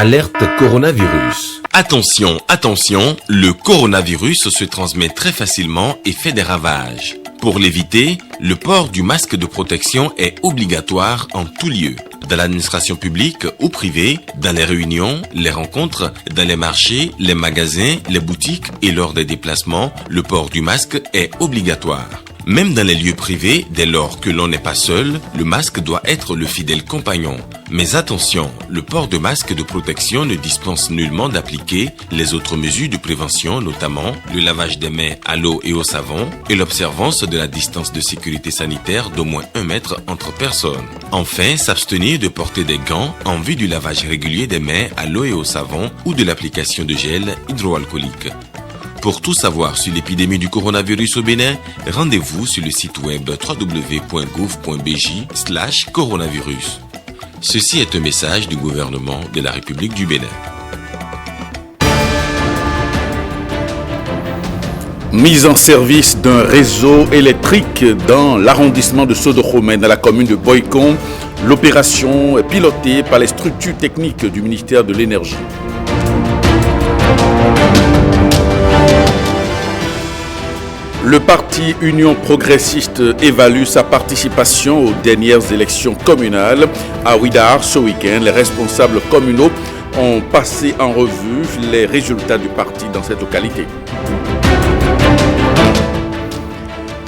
Alerte coronavirus. Attention, attention, le coronavirus se transmet très facilement et fait des ravages. Pour l'éviter, le port du masque de protection est obligatoire en tout lieu. Dans l'administration publique ou privée, dans les réunions, les rencontres, dans les marchés, les magasins, les boutiques et lors des déplacements, le port du masque est obligatoire. Même dans les lieux privés, dès lors que l'on n'est pas seul, le masque doit être le fidèle compagnon. Mais attention, le port de masque de protection ne dispense nullement d'appliquer les autres mesures de prévention, notamment le lavage des mains à l'eau et au savon et l'observance de la distance de sécurité sanitaire d'au moins 1 mètre entre personnes. Enfin, s'abstenir de porter des gants en vue du lavage régulier des mains à l'eau et au savon ou de l'application de gel hydroalcoolique. Pour tout savoir sur l'épidémie du coronavirus au Bénin, rendez-vous sur le site web www.gouv.bj/coronavirus. Ceci est un message du gouvernement de la République du Bénin. Mise en service d'un réseau électrique dans l'arrondissement de Sodoromè, dans la commune de Boycon. L'opération est pilotée par les structures techniques du ministère de l'Énergie. Le parti Union progressiste évalue sa participation aux dernières élections communales. À Ouidah, ce week-end, les responsables communaux ont passé en revue les résultats du parti dans cette localité.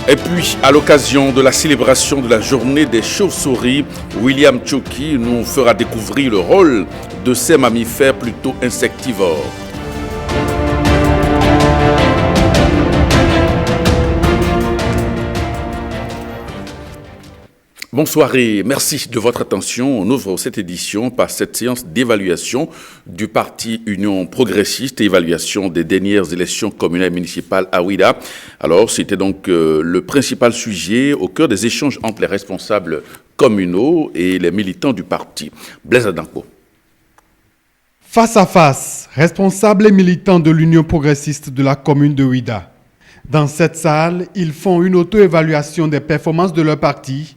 Et puis, à l'occasion de la célébration de la journée des chauves-souris, William Tchouki nous fera découvrir le rôle de ces mammifères plutôt insectivores. Bonsoir et merci de votre attention. On ouvre cette édition par cette séance d'évaluation du parti Union progressiste, évaluation des dernières élections communales et municipales à Ouidah. Alors, c'était donc le principal sujet au cœur des échanges entre les responsables communaux et les militants du parti. Blaise Adanko. Face à face, responsables et militants de l'Union progressiste de la commune de Ouidah. Dans cette salle, ils font une auto-évaluation des performances de leur parti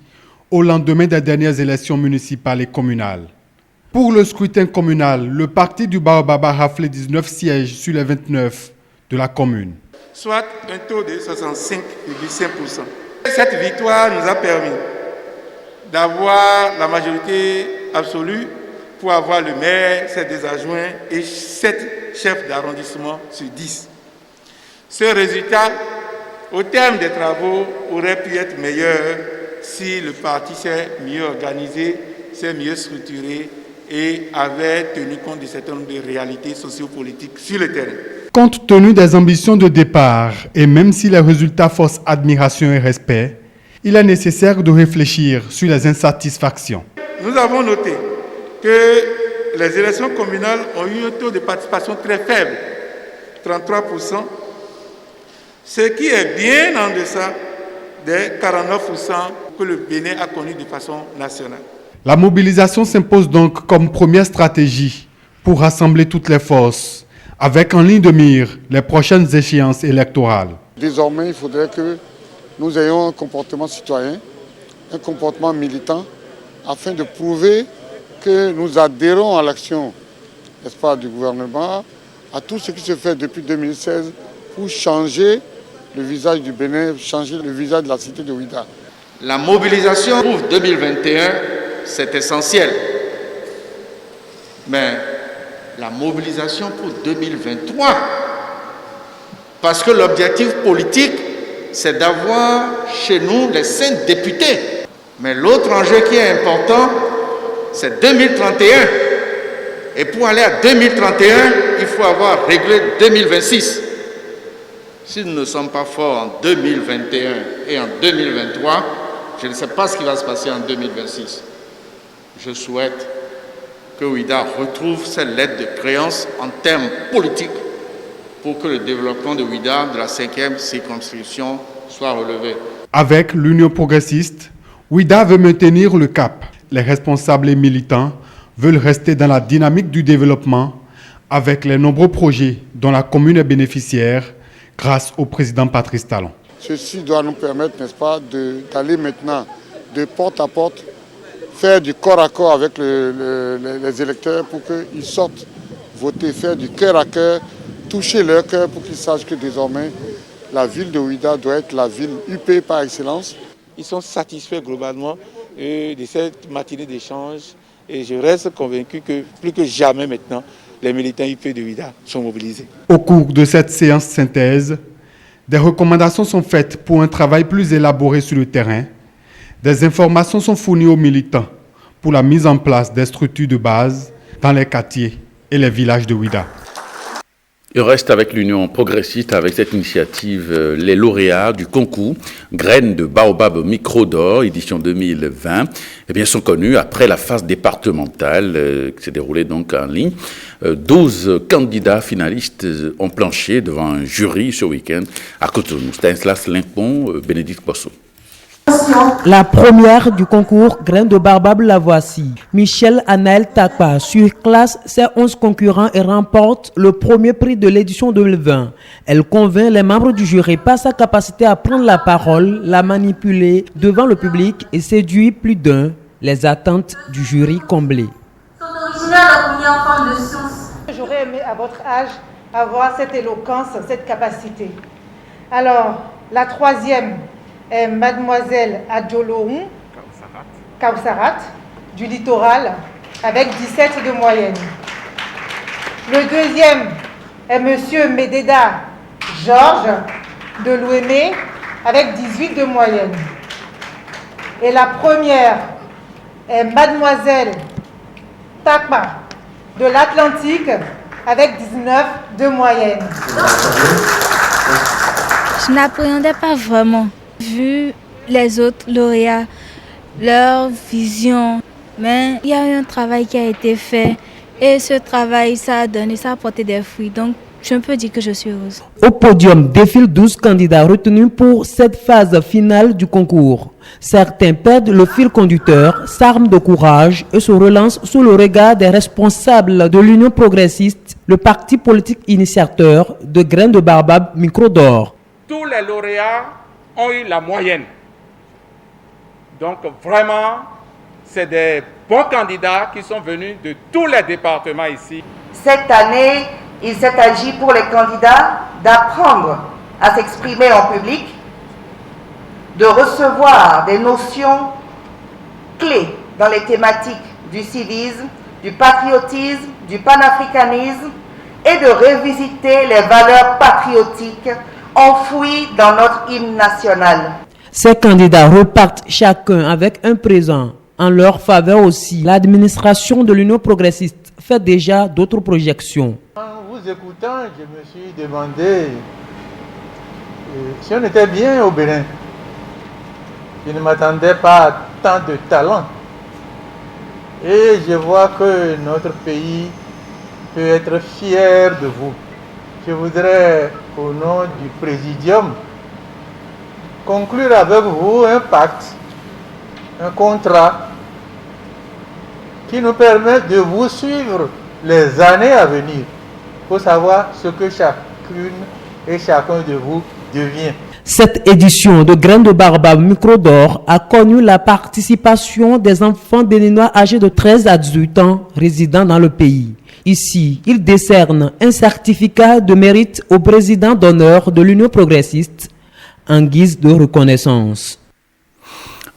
au lendemain des dernières élections municipales et communales. Pour le scrutin communal, le parti du Baobab a raflé 19 sièges sur les 29 de la commune. Soit un taux de 65,5%. Cette victoire nous a permis d'avoir la majorité absolue pour avoir le maire, 7 des adjoints et 7 chefs d'arrondissement sur 10. Ce résultat, au terme des travaux, aurait pu être meilleur si le parti s'est mieux organisé, s'est mieux structuré et avait tenu compte de certains nombre de réalités sociopolitiques sur le terrain. Compte tenu des ambitions de départ, et même si les résultats forcent admiration et respect, il est nécessaire de réfléchir sur les insatisfactions. Nous avons noté que les élections communales ont eu un taux de participation très faible, 33%, ce qui est bien en deçà des 49% que le Bénin a connu de façon nationale. La mobilisation s'impose donc comme première stratégie pour rassembler toutes les forces, avec en ligne de mire les prochaines échéances électorales. Désormais, il faudrait que nous ayons un comportement citoyen, un comportement militant, afin de prouver que nous adhérons à l'action, n'est-ce pas, du gouvernement, à tout ce qui se fait depuis 2016 pour changer le visage du Bénin, changer le visage de la cité de Ouidah. La mobilisation pour 2021, c'est essentiel. Mais la mobilisation pour 2023, parce que l'objectif politique, c'est d'avoir chez nous les 5 députés. Mais l'autre enjeu qui est important, c'est 2031. Et pour aller à 2031, il faut avoir réglé 2026. Si nous ne sommes pas forts en 2021 et en 2023, je ne sais pas ce qui va se passer en 2026. Je souhaite que Ouidah retrouve ses lettres de créance en termes politiques pour que le développement de Ouidah, de la 5e circonscription, soit relevé. Avec l'Union progressiste, Ouidah veut maintenir le cap. Les responsables et militants veulent rester dans la dynamique du développement avec les nombreux projets dont la commune est bénéficiaire grâce au président Patrice Talon. Ceci doit nous permettre, n'est-ce pas, d'aller maintenant de porte à porte, faire du corps à corps avec les électeurs pour qu'ils sortent voter, faire du cœur à cœur, toucher leur cœur pour qu'ils sachent que désormais, la ville de Ouidah doit être la ville UP par excellence. Ils sont satisfaits globalement de cette matinée d'échange et je reste convaincu que plus que jamais maintenant, les militants UP de Ouidah sont mobilisés. Au cours de cette séance synthèse, des recommandations sont faites pour un travail plus élaboré sur le terrain. Des informations sont fournies aux militants pour la mise en place des structures de base dans les quartiers et les villages de Ouidah. Il reste avec l'Union progressiste, avec cette initiative, les lauréats du concours Graines de Baobab Micro d'Or, édition 2020, sont connus après la phase départementale qui s'est déroulée donc en ligne. 12 candidats finalistes ont planché devant un jury ce week-end à Cotonou. Stanislas Limpon, Bénédicte Bosso. La première du concours Graines de Baobab, la voici. Michel Anaël Takpa surclasse ses 11 concurrents et remporte le premier prix de l'édition 2020. Elle convainc les membres du jury par sa capacité à prendre la parole, la manipuler devant le public et séduit plus d'un. Les attentes du jury comblées. J'aurais aimé à votre âge avoir cette éloquence, cette capacité. Alors, la troisième est Mademoiselle Adjoloun Kaousarat du littoral avec 17 de moyenne. Le deuxième est Monsieur Mededa Georges de l'Ouémé avec 18 de moyenne. Et la première est Mademoiselle Takma de l'Atlantique avec 19 de moyenne. Je n'appréhendais pas vraiment, vu les autres lauréats, leur vision. Mais il y a eu un travail qui a été fait et ce travail, ça a donné, ça a porté des fruits. Donc, je peux dire que je suis heureuse. Au podium défilent 12 candidats retenus pour cette phase finale du concours. Certains perdent le fil conducteur, s'arment de courage et se relancent sous le regard des responsables de l'Union progressiste, le parti politique initiateur de Graines de Baobab Micro d'Or. Tous les lauréats ont eu la moyenne. Donc vraiment, c'est des bons candidats qui sont venus de tous les départements ici. Cette année, il s'est agi pour les candidats d'apprendre à s'exprimer en public, de recevoir des notions clés dans les thématiques du civisme, du patriotisme, du panafricanisme et de revisiter les valeurs patriotiques enfouies dans notre hymne national. Ces candidats repartent chacun avec un présent. En leur faveur aussi, l'administration de l'Union progressiste fait déjà d'autres projections. En vous écoutant, je me suis demandé si on était bien au Bénin. Je ne m'attendais pas à tant de talent. Et je vois que notre pays peut être fier de vous. Je voudrais, au nom du Présidium, conclure avec vous un pacte, un contrat qui nous permet de vous suivre les années à venir pour savoir ce que chacune et chacun de vous devient. Cette édition de Graines de Baobab Micro d'Or a connu la participation des enfants béninois âgés de 13 à 18 ans résidant dans le pays. Ici, ils décernent un certificat de mérite au président d'honneur de l'Union progressiste en guise de reconnaissance.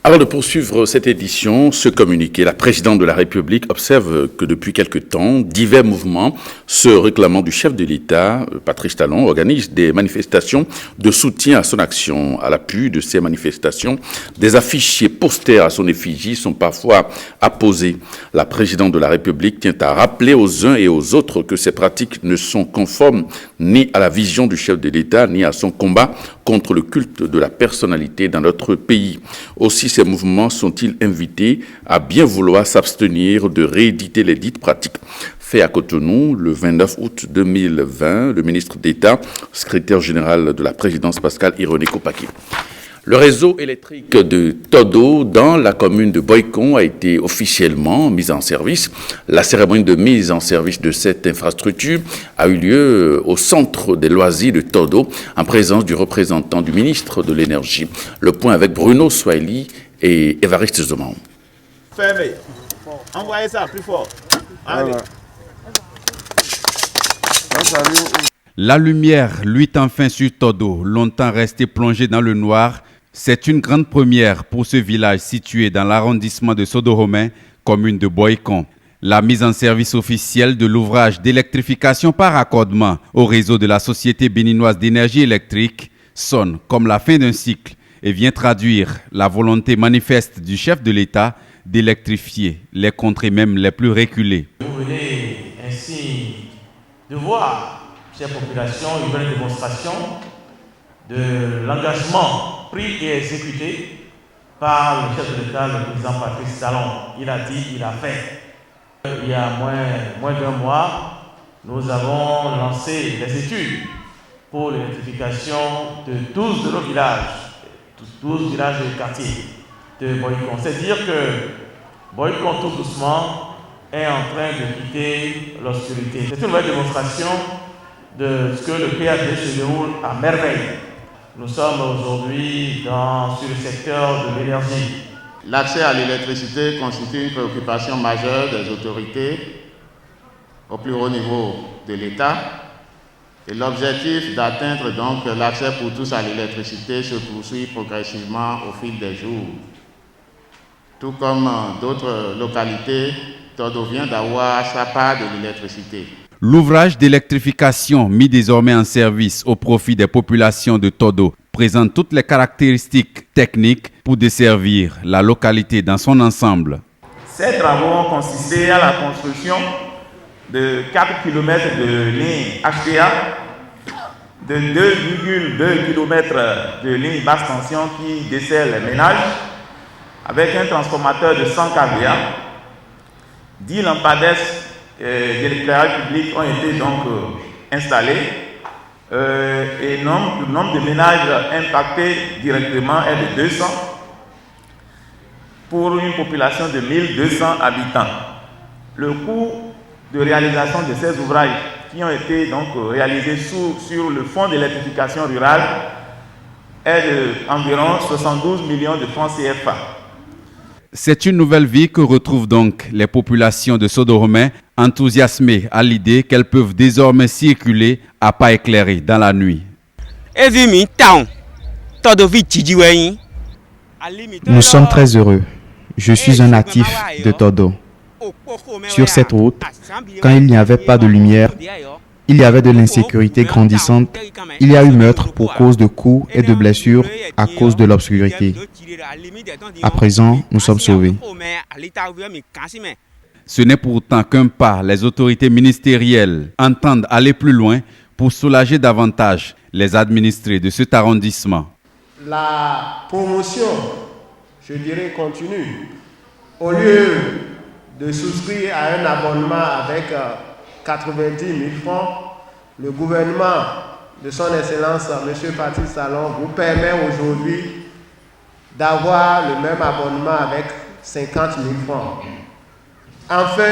Avant de poursuivre cette édition, ce communiqué, la présidente de la République observe que depuis quelque temps, divers mouvements se réclamant du chef de l'État, Patrice Talon, organisent des manifestations de soutien à son action. À l'appui de ces manifestations, des affiches posters à son effigie sont parfois apposés. La présidente de la République tient à rappeler aux uns et aux autres que ces pratiques ne sont conformes ni à la vision du chef de l'État, ni à son combat contre le culte de la personnalité dans notre pays. Aussi, ces mouvements sont-ils invités à bien vouloir s'abstenir de rééditer les dites pratiques. Fait à Cotonou, le 29 août 2020, le ministre d'État, secrétaire général de la présidence Pascal Ironé Kopaki. Le réseau électrique de Todo dans la commune de Boycon a été officiellement mis en service. La cérémonie de mise en service de cette infrastructure a eu lieu au centre des loisirs de Todo en présence du représentant du ministre de l'Énergie. Le point avec Bruno Swahili et Évariste Zoman. Fermez. Envoyez ça plus fort. Allez. La lumière luit enfin sur Todo, longtemps resté plongé dans le noir. C'est une grande première pour ce village situé dans l'arrondissement de Sodoromè, commune de Boycon. La mise en service officielle de l'ouvrage d'électrification par raccordement au réseau de la Société béninoise d'énergie électrique sonne comme la fin d'un cycle et vient traduire la volonté manifeste du chef de l'État d'électrifier les contrées même les plus reculées. Vous venez ainsi de voir, chères populations, une belle démonstration de l'engagement pris et exécuté par le chef de l'État, le président Patrice Talon. Il a dit, il a fait. Il y a moins d'un mois, nous avons lancé des études pour l'électrification de 12 de nos villages, 12 villages et quartiers de Boycon. C'est dire que Boycon, tout doucement, est en train de quitter l'obscurité. C'est une nouvelle démonstration de ce que le PHD se déroule à merveille. Nous sommes aujourd'hui sur le secteur de l'énergie. L'accès à l'électricité constitue une préoccupation majeure des autorités au plus haut niveau de l'État. Et l'objectif d'atteindre donc l'accès pour tous à l'électricité se poursuit progressivement au fil des jours. Tout comme d'autres localités, Todo vient d'avoir sa part de l'électricité. L'ouvrage d'électrification mis désormais en service au profit des populations de Todo présente toutes les caractéristiques techniques pour desservir la localité dans son ensemble. Ces travaux ont consisté à la construction de 4 km de ligne HTA, de 2,2 km de ligne basse tension qui dessert les ménages, avec un transformateur de 100 kVA. 10 lampadaires d'éclairage public ont été donc installés et le nombre de ménages impactés directement est de 200 pour une population de 1200 habitants. Le coût de réalisation de ces ouvrages qui ont été donc réalisés sur le fonds d'électrification rurale est d'environ 72 millions de francs CFA. C'est une nouvelle vie que retrouvent donc les populations de Sodoromè, enthousiasmées à l'idée qu'elles peuvent désormais circuler à pas éclairés dans la nuit. Nous sommes très heureux. Je suis un natif de Todo. Sur cette route, quand il n'y avait pas de lumière, il y avait de l'insécurité grandissante. Il y a eu meurtre pour cause de coups et de blessures à cause de l'obscurité. À présent, nous sommes sauvés. Ce n'est pourtant qu'un pas. Les autorités ministérielles entendent aller plus loin pour soulager davantage les administrés de cet arrondissement. La promotion, je dirais, continue. Au lieu de souscrire à un abonnement avec 90 000 francs, le gouvernement de son Excellence M. Patrice Talon vous permet aujourd'hui d'avoir le même abonnement avec 50 000 francs. Enfin,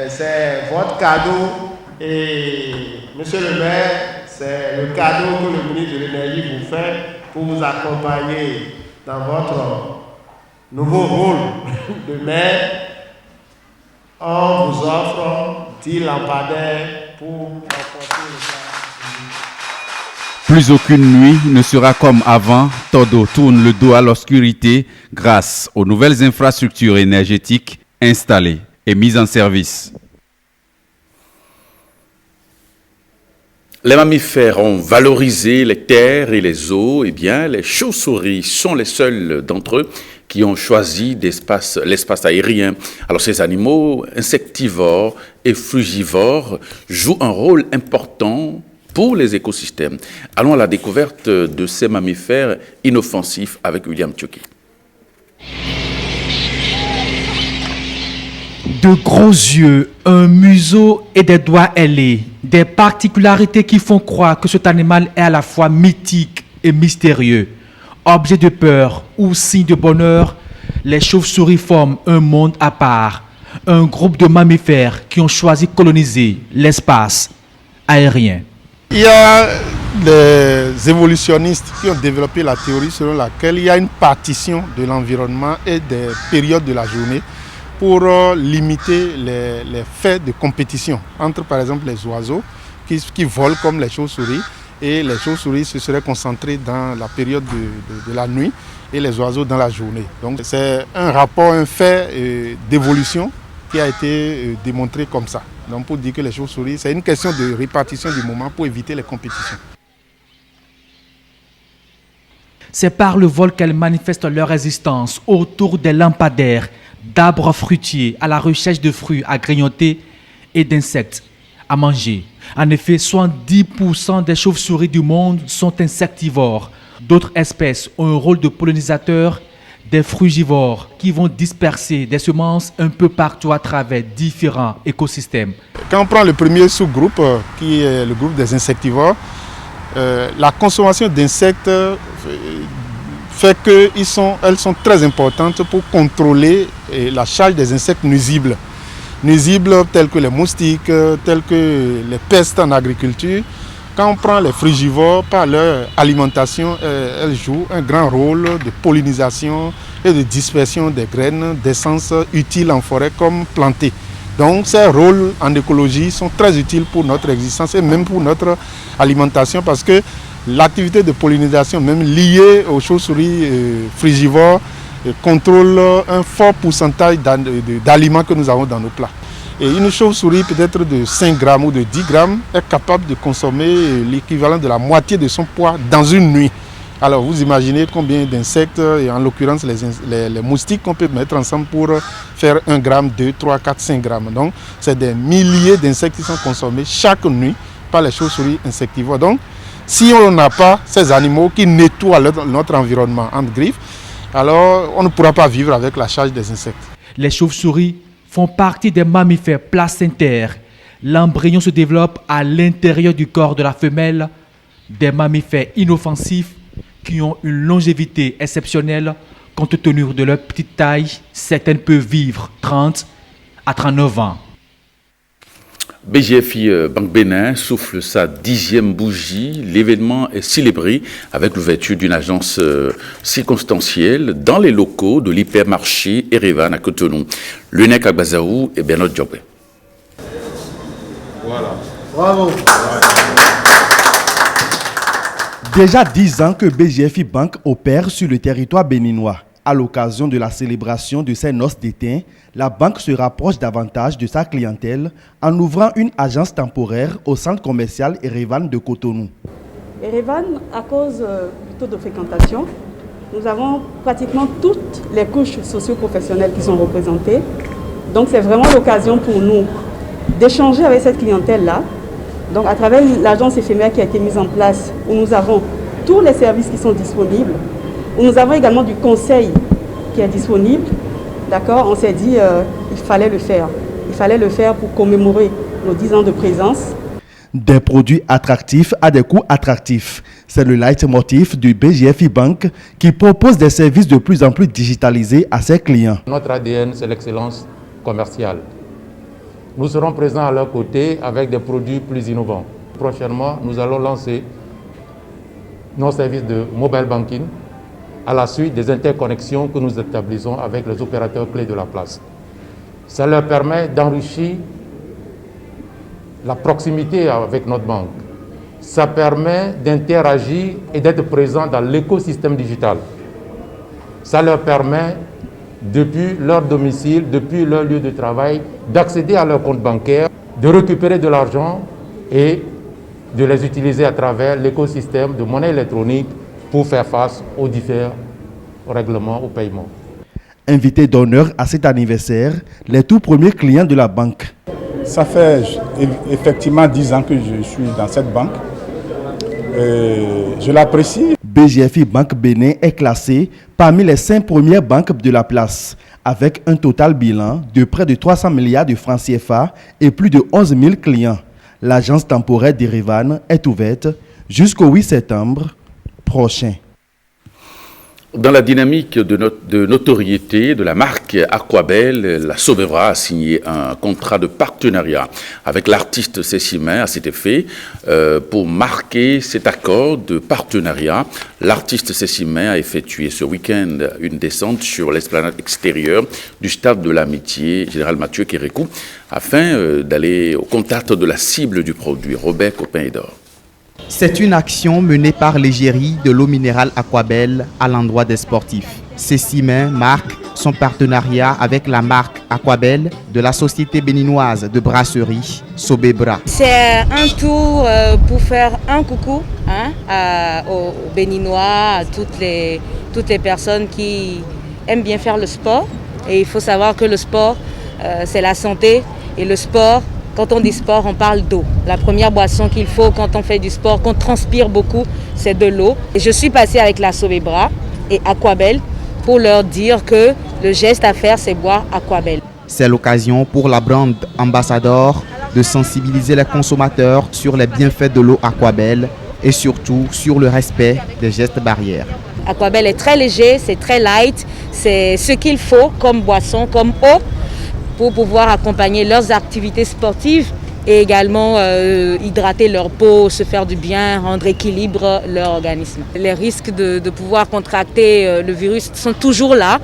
c'est votre cadeau et Monsieur le maire, c'est le cadeau que le ministre de l'Énergie vous fait pour vous accompagner dans votre nouveau rôle de maire. On vous offre 10 lampadaires pour emporter le temps. Plus aucune nuit ne sera comme avant. Todo tourne le dos à l'obscurité grâce aux nouvelles infrastructures énergétiques installées et mises en service. Les mammifères ont valorisé les terres et les eaux. Eh bien, les chauves-souris sont les seuls d'entre eux qui ont choisi l'espace aérien. Alors, ces animaux insectivores et frugivores jouent un rôle important pour les écosystèmes. Allons à la découverte de ces mammifères inoffensifs avec William Tchoki. De gros yeux, un museau et des doigts ailés, des particularités qui font croire que cet animal est à la fois mythique et mystérieux. Objet de peur ou signe de bonheur, les chauves-souris forment un monde à part, un groupe de mammifères qui ont choisi de coloniser l'espace aérien. Il y a des évolutionnistes qui ont développé la théorie selon laquelle il y a une partition de l'environnement et des périodes de la journée pour limiter les faits de compétition entre par exemple les oiseaux qui volent comme les chauves-souris. Et les chauves-souris se seraient concentrées dans la période de la nuit et les oiseaux dans la journée. Donc c'est un rapport, un fait d'évolution qui a été démontré comme ça. Donc pour dire que les chauves-souris, c'est une question de répartition du moment pour éviter les compétitions. C'est par le vol qu'elles manifestent leur résistance autour des lampadaires, d'arbres fruitiers à la recherche de fruits à grignoter et d'insectes à manger. En effet, 70% des chauves-souris du monde sont insectivores. D'autres espèces ont un rôle de pollinisateurs, des frugivores qui vont disperser des semences un peu partout à travers différents écosystèmes. Quand on prend le premier sous-groupe, qui est le groupe des insectivores, la consommation d'insectes fait qu'elles sont très importantes pour contrôler la charge des insectes nuisibles. Nuisibles tels que les moustiques, tels que les pestes en agriculture. Quand on prend les frugivores, par leur alimentation, elles jouent un grand rôle de pollinisation et de dispersion des graines, d'essences utiles en forêt comme plantées. Donc ces rôles en écologie sont très utiles pour notre existence et même pour notre alimentation parce que l'activité de pollinisation, même liée aux chauves-souris frugivores, contrôle un fort pourcentage d'aliments que nous avons dans nos plats. Et une chauve-souris peut-être de 5 grammes ou de 10 grammes est capable de consommer l'équivalent de la moitié de son poids dans une nuit. Alors vous imaginez combien d'insectes, et en l'occurrence les moustiques qu'on peut mettre ensemble pour faire 1 gramme, 2, 3, 4, 5 grammes. Donc c'est des milliers d'insectes qui sont consommés chaque nuit par les chauves-souris insectivores. Donc si on n'a pas ces animaux qui nettoient notre environnement entre griffes, alors on ne pourra pas vivre avec la charge des insectes. Les chauves-souris font partie des mammifères placentaires. L'embryon se développe à l'intérieur du corps de la femelle. Des mammifères inoffensifs qui ont une longévité exceptionnelle compte tenu de leur petite taille. Certaines peuvent vivre 30 à 39 ans. BGFI Banque Bénin souffle sa 10e bougie. L'événement est célébré avec l'ouverture d'une agence circonstancielle dans les locaux de l'hypermarché Erevan à Cotonou. Lunek Agbazaou et Bernard Diobé. Voilà. Bravo. Déjà 10 ans que BGFI Banque opère sur le territoire béninois. À l'occasion de la célébration de ses noces d'étain, la banque se rapproche davantage de sa clientèle en ouvrant une agence temporaire au centre commercial Erevan de Cotonou. Erevan, à cause du taux de fréquentation, nous avons pratiquement toutes les couches socio-professionnelles qui sont représentées. Donc c'est vraiment l'occasion pour nous d'échanger avec cette clientèle-là. Donc à travers l'agence éphémère qui a été mise en place, où nous avons tous les services qui sont disponibles, où nous avons également du conseil qui est disponible. D'accord, on s'est dit il fallait le faire. Il fallait le faire pour commémorer nos 10 ans de présence. Des produits attractifs à des coûts attractifs. C'est le leitmotiv du BGFI Banque qui propose des services de plus en plus digitalisés à ses clients. Notre ADN, c'est l'excellence commerciale. Nous serons présents à leur côté avec des produits plus innovants. Prochainement, nous allons lancer nos services de mobile banking à la suite des interconnexions que nous établissons avec les opérateurs clés de la place. Ça leur permet d'enrichir la proximité avec notre banque. Ça permet d'interagir et d'être présent dans l'écosystème digital. Ça leur permet, depuis leur domicile, depuis leur lieu de travail, d'accéder à leur compte bancaire, de récupérer de l'argent et de les utiliser à travers l'écosystème de monnaie électronique pour faire face aux différents règlements au paiement. Invités d'honneur à cet anniversaire, les tout premiers clients de la banque. Ça fait effectivement 10 ans que je suis dans cette banque. Je l'apprécie. BGFI Banque Bénin est classée parmi les 5 premières banques de la place, avec un total bilan de près de 300 milliards de francs CFA et plus de 11 000 clients. L'agence temporaire d'Erevan est ouverte jusqu'au 8 septembre prochain. Dans la dynamique de notoriété de la marque Aquabel, la Sobevra a signé un contrat de partenariat avec l'artiste Cécimin à cet effet. Pour marquer cet accord de partenariat, l'artiste Cécimin a effectué ce week-end une descente sur l'esplanade extérieure du stade de l'Amitié Général Mathieu Kérékou afin d'aller au contact de la cible du produit, Robert Copin-Edor. C'est une action menée par l'égérie de l'eau minérale Aquabel à l'endroit des sportifs. Cécimin marque son partenariat avec la marque Aquabel de la société béninoise de brasserie Sobebra. C'est un tour pour faire un coucou aux Béninois, à toutes les personnes qui aiment bien faire le sport. Et il faut savoir que le sport, c'est la santé, et le sport, quand on dit sport, on parle d'eau. La première boisson qu'il faut quand on fait du sport, qu'on transpire beaucoup, c'est de l'eau. Et je suis passée avec la Sobebra et Aquabel pour leur dire que le geste à faire, c'est boire Aquabel. C'est l'occasion pour la brand Ambassador de sensibiliser les consommateurs sur les bienfaits de l'eau Aquabel et surtout sur le respect des gestes barrières. Aquabel est très léger, c'est très light, c'est ce qu'il faut comme boisson, comme eau, pour pouvoir accompagner leurs activités sportives et également hydrater leur peau, se faire du bien, rendre équilibre leur organisme. Les risques de pouvoir contracter le virus sont toujours là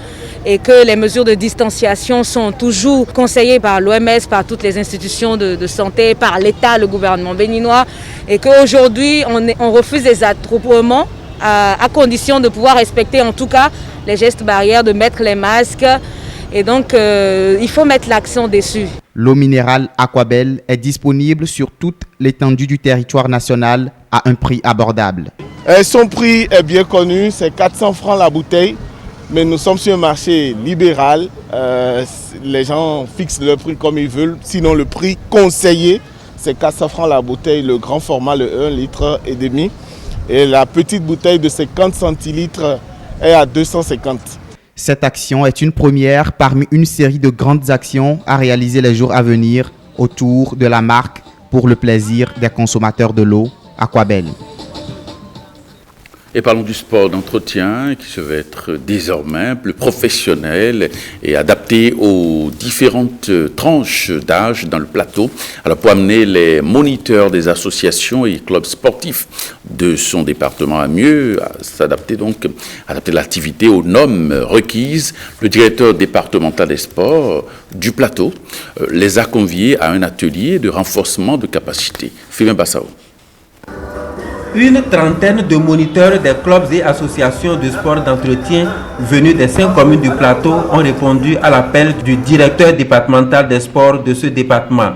et que les mesures de distanciation sont toujours conseillées par l'OMS, par toutes les institutions de santé, par l'État, le gouvernement béninois, et qu'aujourd'hui on refuse les attroupements à condition de pouvoir respecter en tout cas les gestes barrières, de mettre les masques. Et donc, il faut mettre l'accent dessus. L'eau minérale Aquabel est disponible sur toute l'étendue du territoire national à un prix abordable. Son prix est bien connu, c'est 400 francs la bouteille. Mais nous sommes sur un marché libéral. Les gens fixent le prix comme ils veulent. Sinon, le prix conseillé, c'est 400 francs la bouteille, le grand format, le 1,5 litre. Et la petite bouteille de 50 centilitres est à 250. Cette action est une première parmi une série de grandes actions à réaliser les jours à venir autour de la marque pour le plaisir des consommateurs de l'eau, Aquabel. Et parlons du sport d'entretien qui se veut être désormais plus professionnel et adapté aux différentes tranches d'âge dans le plateau. Alors pour amener les moniteurs des associations et clubs sportifs de son département à mieux s'adapter, donc adapter l'activité aux normes requises, le directeur départemental des sports du plateau les a conviés à un atelier de renforcement de capacité. Fibien Bassao. Une trentaine de moniteurs des clubs et associations de sport d'entretien venus des 5 communes du plateau ont répondu à l'appel du directeur départemental des sports de ce département.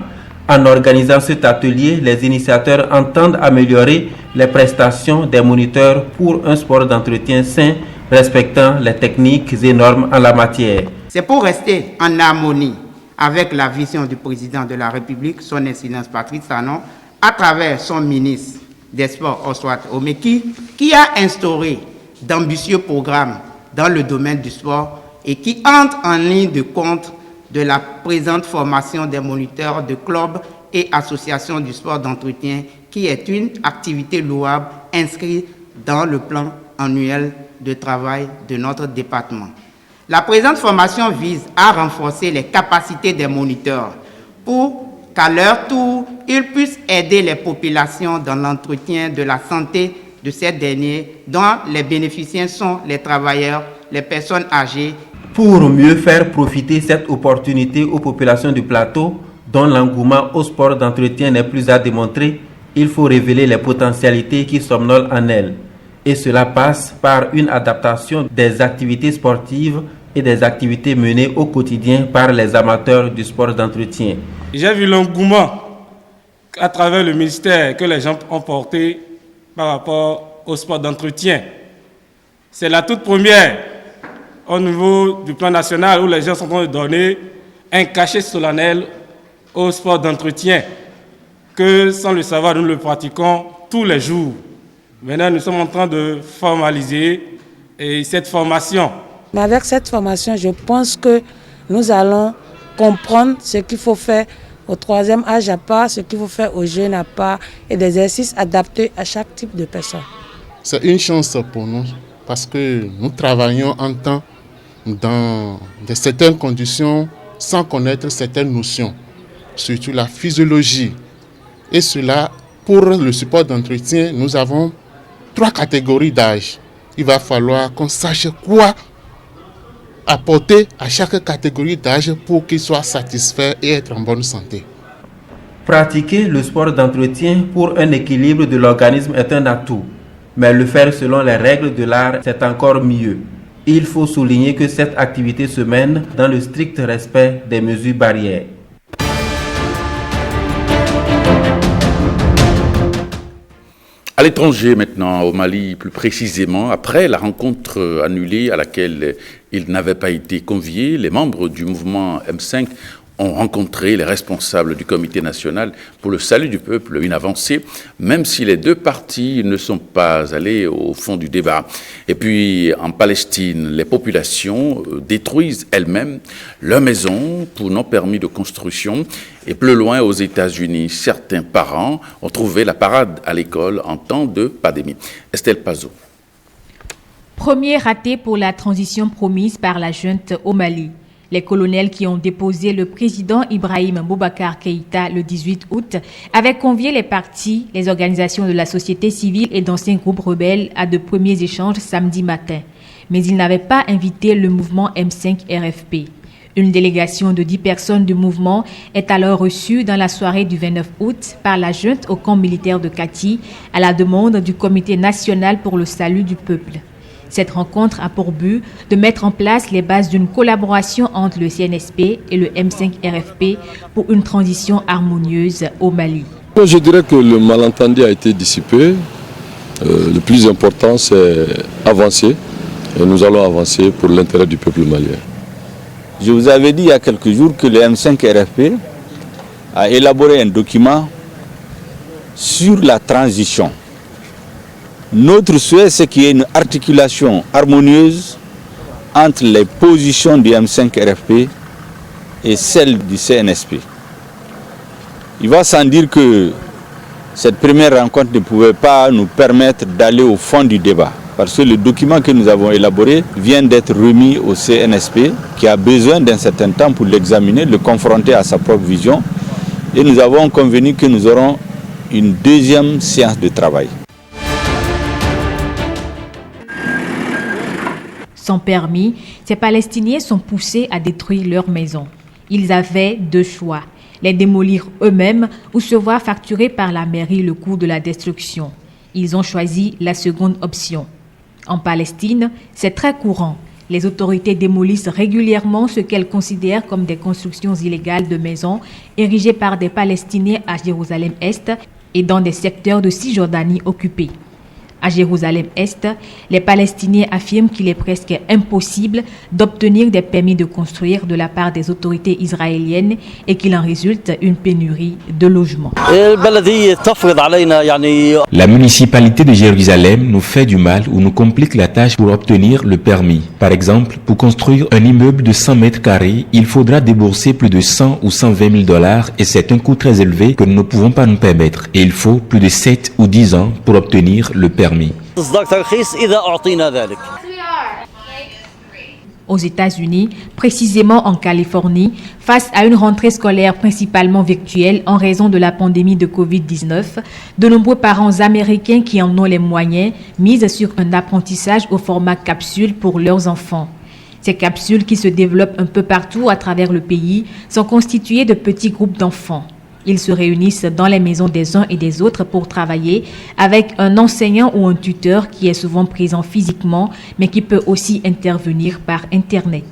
En organisant cet atelier, les initiateurs entendent améliorer les prestations des moniteurs pour un sport d'entretien sain, respectant les techniques et normes en la matière. C'est pour rester en harmonie avec la vision du président de la République, son Excellence Patrice Talon, à travers son ministre des Sports, Oswald Omeki, qui a instauré d'ambitieux programmes dans le domaine du sport et qui entre en ligne de compte de la présente formation des moniteurs de clubs et associations du sport d'entretien, qui est une activité louable inscrite dans le plan annuel de travail de notre département. La présente formation vise à renforcer les capacités des moniteurs pour qu'à leur tour, ils puissent aider les populations dans l'entretien de la santé de ces derniers, dont les bénéficiaires sont les travailleurs, les personnes âgées. Pour mieux faire profiter cette opportunité aux populations du plateau, dont l'engouement au sport d'entretien n'est plus à démontrer, il faut révéler les potentialités qui somnolent en elles. Et cela passe par une adaptation des activités sportives et des activités menées au quotidien par les amateurs du sport d'entretien. J'ai vu l'engouement à travers le ministère que les gens ont porté par rapport au sport d'entretien. C'est la toute première au niveau du plan national où les gens sont en train de donner un cachet solennel au sport d'entretien que, sans le savoir, nous le pratiquons tous les jours. Maintenant, nous sommes en train de formaliser cette formation. Mais avec cette formation, je pense que nous allons comprendre ce qu'il faut faire au troisième âge à part, ce qu'il faut faire aux jeunes à part, et des exercices adaptés à chaque type de personne. C'est une chance pour nous parce que nous travaillons en temps dans certaines conditions sans connaître certaines notions, surtout la physiologie. Et cela, pour le support d'entretien, nous avons 3 catégories d'âge. Il va falloir qu'on sache quoi apporter à chaque catégorie d'âge pour qu'ils soient satisfaits et être en bonne santé. Pratiquer le sport d'entretien pour un équilibre de l'organisme est un atout, mais le faire selon les règles de l'art, c'est encore mieux. Il faut souligner que cette activité se mène dans le strict respect des mesures barrières. À l'étranger maintenant, au Mali plus précisément, après la rencontre annulée à laquelle il n'avait pas été convié, les membres du mouvement M5 ont rencontré les responsables du Comité national pour le salut du peuple, une avancée, même si les deux parties ne sont pas allées au fond du débat. Et puis, en Palestine, les populations détruisent elles-mêmes leurs maisons pour non permis de construction. Et plus loin, aux États-Unis, certains parents ont trouvé la parade à l'école en temps de pandémie. Estelle Pazot. Premier raté pour la transition promise par la junte au Mali. Les colonels qui ont déposé le président Ibrahim Boubacar Keïta le 18 août avaient convié les partis, les organisations de la société civile et d'anciens groupes rebelles à de premiers échanges samedi matin. Mais ils n'avaient pas invité le mouvement M5 RFP. Une délégation de 10 personnes du mouvement est alors reçue dans la soirée du 29 août par la junte au camp militaire de Kati à la demande du Comité national pour le salut du peuple. Cette rencontre a pour but de mettre en place les bases d'une collaboration entre le CNSP et le M5 RFP pour une transition harmonieuse au Mali. Je dirais que le malentendu a été dissipé. Le plus important, c'est avancer. Et nous allons avancer pour l'intérêt du peuple malien. Je vous avais dit il y a quelques jours que le M5 RFP a élaboré un document sur la transition. Notre souhait, c'est qu'il y ait une articulation harmonieuse entre les positions du M5 RFP et celles du CNSP. Il va sans dire que cette première rencontre ne pouvait pas nous permettre d'aller au fond du débat, parce que le document que nous avons élaboré vient d'être remis au CNSP, qui a besoin d'un certain temps pour l'examiner, le confronter à sa propre vision, et nous avons convenu que nous aurons une deuxième séance de travail. Sans permis, ces Palestiniens sont poussés à détruire leurs maisons. Ils avaient 2 choix, les démolir eux-mêmes ou se voir facturer par la mairie le coût de la destruction. Ils ont choisi la seconde option. En Palestine, c'est très courant. Les autorités démolissent régulièrement ce qu'elles considèrent comme des constructions illégales de maisons érigées par des Palestiniens à Jérusalem-Est et dans des secteurs de Cisjordanie occupés. À Jérusalem-Est, les Palestiniens affirment qu'il est presque impossible d'obtenir des permis de construire de la part des autorités israéliennes et qu'il en résulte une pénurie de logements. La municipalité de Jérusalem nous fait du mal ou nous complique la tâche pour obtenir le permis. Par exemple, pour construire un immeuble de 100 mètres carrés, il faudra débourser plus de 100 ou 120 000 $ et c'est un coût très élevé que nous ne pouvons pas nous permettre. Et il faut plus de 7 ou 10 ans pour obtenir le permis. Aux États-Unis, précisément en Californie, face à une rentrée scolaire principalement virtuelle en raison de la pandémie de Covid-19, de nombreux parents américains qui en ont les moyens misent sur un apprentissage au format capsule pour leurs enfants. Ces capsules qui se développent un peu partout à travers le pays sont constituées de petits groupes d'enfants. Ils se réunissent dans les maisons des uns et des autres pour travailler avec un enseignant ou un tuteur qui est souvent présent physiquement, mais qui peut aussi intervenir par Internet.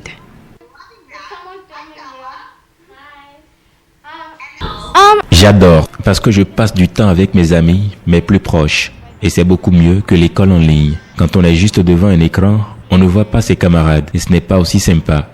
J'adore parce que je passe du temps avec mes amis, mes plus proches. Et c'est beaucoup mieux que l'école en ligne. Quand on est juste devant un écran, on ne voit pas ses camarades et ce n'est pas aussi sympa.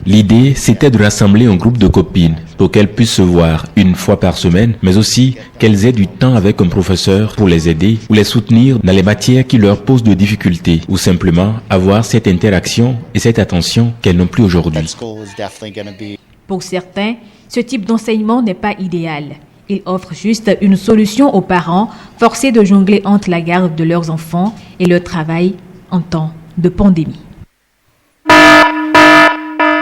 L'idée, c'était de rassembler un groupe de copines pour qu'elles puissent se voir une fois par semaine, mais aussi qu'elles aient du temps avec un professeur pour les aider ou les soutenir dans les matières qui leur posent de difficultés, ou simplement avoir cette interaction et cette attention qu'elles n'ont plus aujourd'hui. Pour certains, ce type d'enseignement n'est pas idéal. Il offre juste une solution aux parents forcés de jongler entre la garde de leurs enfants et leur travail en temps de pandémie.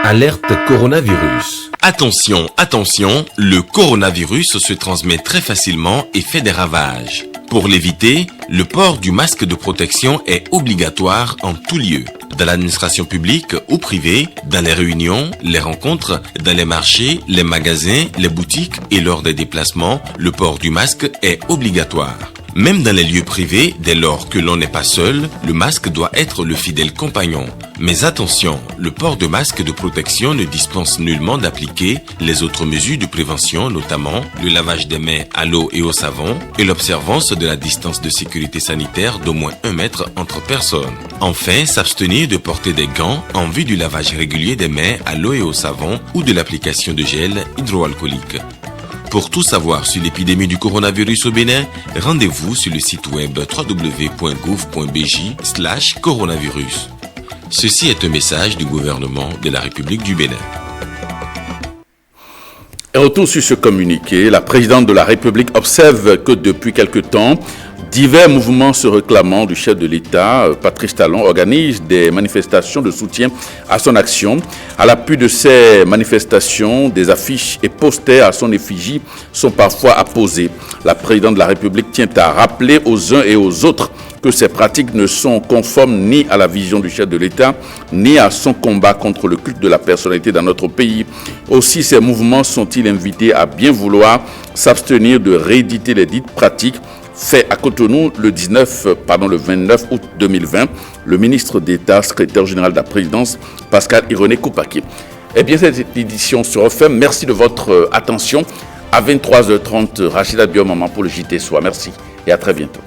Alerte coronavirus. Attention, attention, le coronavirus se transmet très facilement et fait des ravages. Pour l'éviter, le port du masque de protection est obligatoire en tout lieu. Dans l'administration publique ou privée, dans les réunions, les rencontres, dans les marchés, les magasins, les boutiques et lors des déplacements, le port du masque est obligatoire. Même dans les lieux privés, dès lors que l'on n'est pas seul, le masque doit être le fidèle compagnon. Mais attention, le port de masque de protection ne dispense nullement d'appliquer les autres mesures de prévention, notamment le lavage des mains à l'eau et au savon et l'observance de la distance de sécurité sanitaire d'au moins 1 mètre entre personnes. Enfin, s'abstenir de porter des gants en vue du lavage régulier des mains à l'eau et au savon ou de l'application de gel hydroalcoolique. Pour tout savoir sur l'épidémie du coronavirus au Bénin, rendez-vous sur le site web www.gouv.bj/coronavirus. Ceci est un message du gouvernement de la République du Bénin. Et retour sur ce communiqué, la présidente de la République observe que depuis quelque temps, divers mouvements se réclamant du chef de l'État, Patrice Talon, organisent des manifestations de soutien à son action. À l'appui de ces manifestations, des affiches et posters à son effigie sont parfois apposés. La présidente de la République tient à rappeler aux uns et aux autres que ces pratiques ne sont conformes ni à la vision du chef de l'État, ni à son combat contre le culte de la personnalité dans notre pays. Aussi, ces mouvements sont-ils invités à bien vouloir s'abstenir de rééditer les dites pratiques fait à Cotonou le 29 août 2020, le ministre d'État, secrétaire général de la présidence, Pascal Ironé Koupaki. Eh bien, cette édition se referme. Merci de votre attention. À 23h30, Rachida Biomaman pour le JT Soir. Merci et à très bientôt.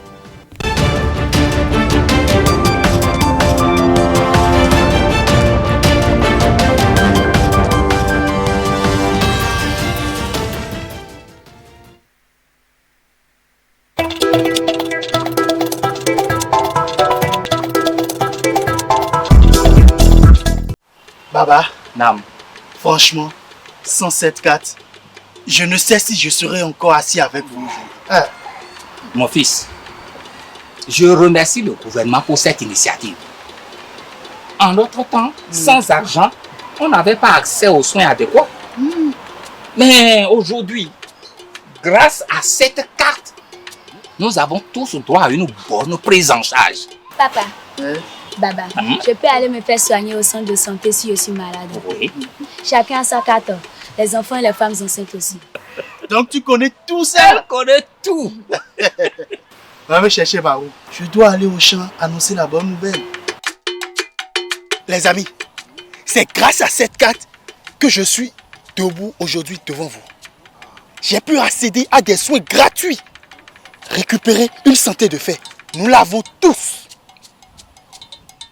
Baba, Nam. Franchement, 107.4, je ne sais si je serai encore assis avec vous. Mon fils, je remercie le gouvernement pour cette initiative. En notre temps, sans argent, on n'avait pas accès aux soins adéquats. Mais aujourd'hui, grâce à cette carte, nous avons tous droit à une bonne prise en charge. Papa, Baba, je peux aller me faire soigner au centre de santé si je suis malade. Oui. Chacun a sa carte, les enfants et les femmes enceintes aussi. Donc tu connais tout ça? Je connais tout. Va me chercher Barou. Je dois aller au champ annoncer la bonne nouvelle. Les amis, c'est grâce à cette carte que je suis debout aujourd'hui devant vous. J'ai pu accéder à des soins gratuits. Récupérer une santé de fait. Nous l'avons tous.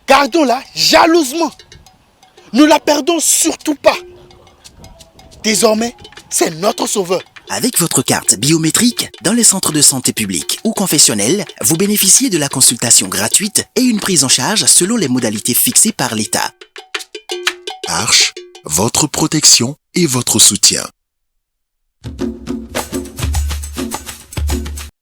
Gardons-la jalousement. Ne la perdons surtout pas. Désormais, c'est notre sauveur. Avec votre carte biométrique, dans les centres de santé publics ou confessionnels, vous bénéficiez de la consultation gratuite et une prise en charge selon les modalités fixées par l'État. Arche, votre protection et votre soutien.